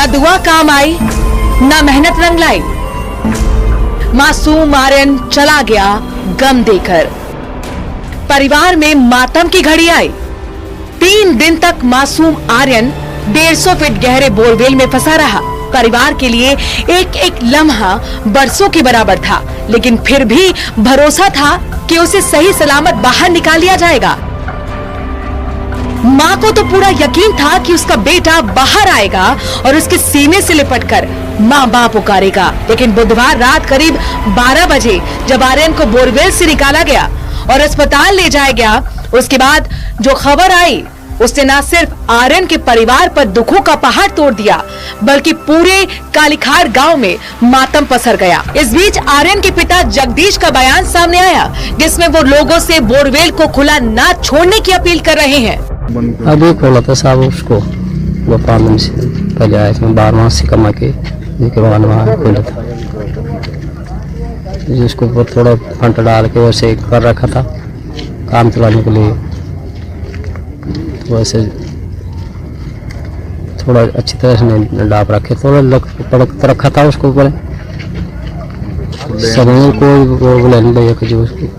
ना दुआ काम आई, ना मेहनत रंग लाई। मासूम आर्यन चला गया गम देकर। परिवार में मातम की घड़ी आई। 3 दिन तक मासूम आर्यन 150 फीट गहरे बोरवेल में फंसा रहा। परिवार के लिए एक एक लम्हा बरसों के बराबर था, लेकिन फिर भी भरोसा था कि उसे सही सलामत बाहर निकाल लिया जाएगा। माँ को तो पूरा यकीन था कि उसका बेटा बाहर आएगा और उसके सीने से लिपटकर माँ बाँ पुकारेगा। लेकिन बुधवार रात करीब 12 बजे जब आर्यन को बोरवेल से निकाला गया और अस्पताल ले जाया गया, उसके बाद जो खबर आई उसने न सिर्फ आर्यन के परिवार पर दुखों का पहाड़ तोड़ दिया, बल्कि पूरे कालीखाड़ गांव में मातम पसर गया। इस बीच आर्यन के पिता जगदीश का बयान सामने आया, जिसमें वो लोगों से बोरवेल को खुला न छोड़ने की अपील कर रहे हैं। अभी खोला था साहब उसको, वो 5 दिन से पहले आए थे, 12 मास से कमा के बाद वहाँ खोला था। जिसको थोड़ा फंड डाल के वैसे कर रखा था काम चलाने के लिए, वैसे थोड़ा अच्छी तरह से नहीं डाप रखे, थोड़ा रखा था उसको ऊपर। समय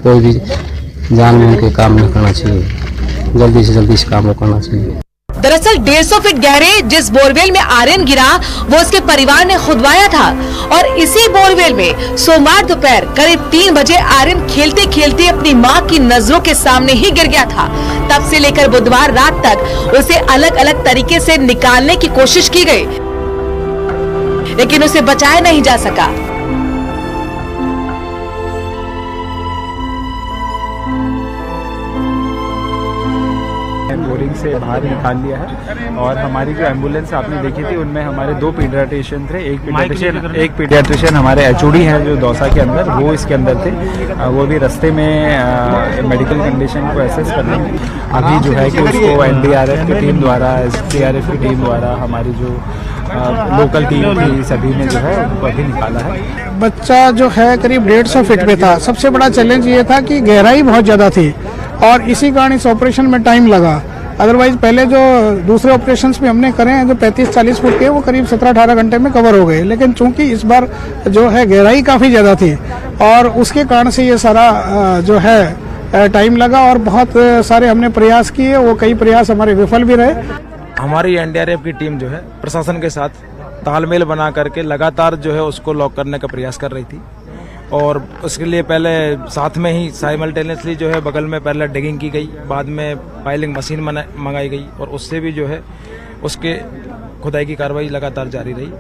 कोई भी जान में के काम नहीं करना चाहिए, जल्दी से काम करना चाहिए। दरअसल 150 फीट गहरे जिस बोरवेल में आर्यन गिरा वो उसके परिवार ने खुदवाया था, और इसी बोरवेल में सोमवार दोपहर करीब 3 बजे आर्यन खेलते खेलते अपनी मां की नजरों के सामने ही गिर गया था। तब से लेकर बुधवार रात तक उसे अलग अलग तरीके से निकालने की कोशिश की गई, लेकिन उसे बचाया नहीं जा सका। बोरिंग से बाहर निकाल लिया है, और हमारी जो एम्बुलेंस आपने देखी थी उनमें हमारे 2 पीडियाट्रिशियन थे। एक पीडियाट्रिशियन हमारे HOD हैं जो दौसा के अंदर, वो इसके अंदर थे। वो भी रास्ते में मेडिकल कंडीशन को एसेस करने में अभी जो है कि उसको NDRF की टीम द्वारा, SDRF की टीम द्वारा, हमारी जो लोकल टीम थी, सभी ने जो है उनको अभी निकाला है। बच्चा जो है करीब 150 फीट पे था। सबसे बड़ा चैलेंज ये था कि गहराई बहुत ज़्यादा थी, और इसी कारण इस ऑपरेशन में टाइम लगा। अदरवाइज पहले जो दूसरे ऑपरेशंस भी हमने करे हैं जो 35-40 फुट के, वो करीब 17-18 घंटे में कवर हो गए। लेकिन चूंकि इस बार जो है गहराई काफ़ी ज़्यादा थी, और उसके कारण से ये सारा जो है टाइम लगा, और बहुत सारे हमने प्रयास किए, वो कई प्रयास हमारे विफल भी रहे। हमारी NDRF की टीम जो है प्रशासन के साथ तालमेल बना करके लगातार जो है उसको लॉक करने का प्रयास कर रही थी, और उसके लिए पहले साथ में ही साइमल्टेनियसली जो है बगल में पहले डिगिंग की गई, बाद में पाइलिंग मशीन मंगाई गई, और उससे भी जो है उसके खुदाई की कार्रवाई लगातार जारी रही।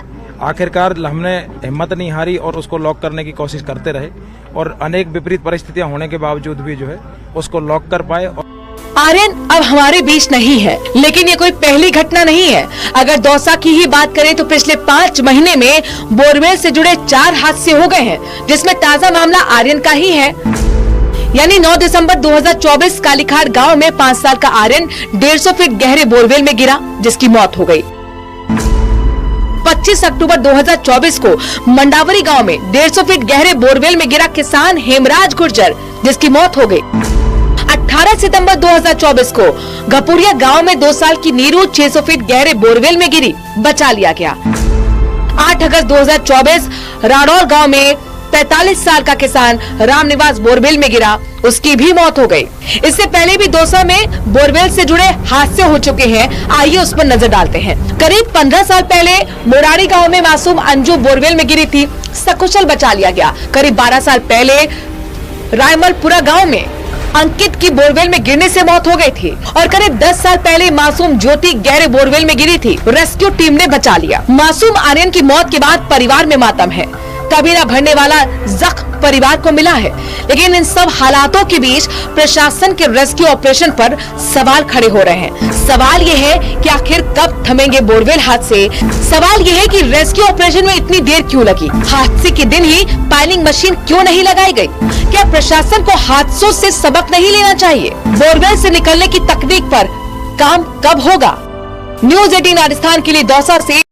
आखिरकार हमने हिम्मत नहीं हारी और उसको लॉक करने की कोशिश करते रहे, और अनेक विपरीत परिस्थितियां होने के बावजूद भी जो है उसको लॉक कर पाए। आर्यन अब हमारे बीच नहीं है, लेकिन ये कोई पहली घटना नहीं है। अगर दौसा की ही बात करें तो पिछले 5 महीने में बोरवेल से जुड़े 4 हादसे हो गए हैं, जिसमें ताजा मामला आर्यन का ही है। यानी 9 दिसंबर 2024 कालीखाड़ गांव में 5 साल का आर्यन 150 फीट गहरे बोरवेल में गिरा, जिसकी मौत हो गई। 25 अक्टूबर 2024 को मंडावरी गांव में 150 फीट गहरे बोरवेल में गिरा किसान हेमराज गुर्जर, जिसकी मौत हो गई। 18 सितंबर 2024 को घपुरिया गांव में 2 साल की नीरू 600 फीट गहरे बोरवेल में गिरी, बचा लिया गया। 8 अगस्त 2024 राडौल गांव में 45 साल का किसान रामनिवास बोरवेल में गिरा, उसकी भी मौत हो गई। इससे पहले भी दौसा में बोरवेल से जुड़े हादसे हो चुके हैं, आइए उस पर नजर डालते हैं। करीब 15 साल पहले मोराड़ी गांव में मासूम अंजू बोरवेल में गिरी थी, सकुशल बचा लिया गया। करीब 12 साल पहले रायमलपुरा गाँव में अंकित की बोरवेल में गिरने से मौत हो गई थी, और करीब 10 साल पहले मासूम ज्योति गहरे बोरवेल में गिरी थी, रेस्क्यू टीम ने बचा लिया। मासूम आर्यन की मौत के बाद परिवार में मातम है, कभी न भरने वाला जख्म परिवार को मिला है। लेकिन इन सब हालातों के बीच प्रशासन के रेस्क्यू ऑपरेशन पर सवाल खड़े हो रहे हैं। सवाल ये है कि आखिर कब थमेंगे बोरवेल हादसे। सवाल ये है कि रेस्क्यू ऑपरेशन में इतनी देर क्यों लगी। हादसे के दिन ही पाइलिंग मशीन क्यों नहीं लगाई गई। क्या प्रशासन को हादसों से सबक नहीं लेना चाहिए। बोरवेल से निकलने की तकनीक पर काम कब होगा। न्यूज़ 18 राजस्थान के लिए दौसा से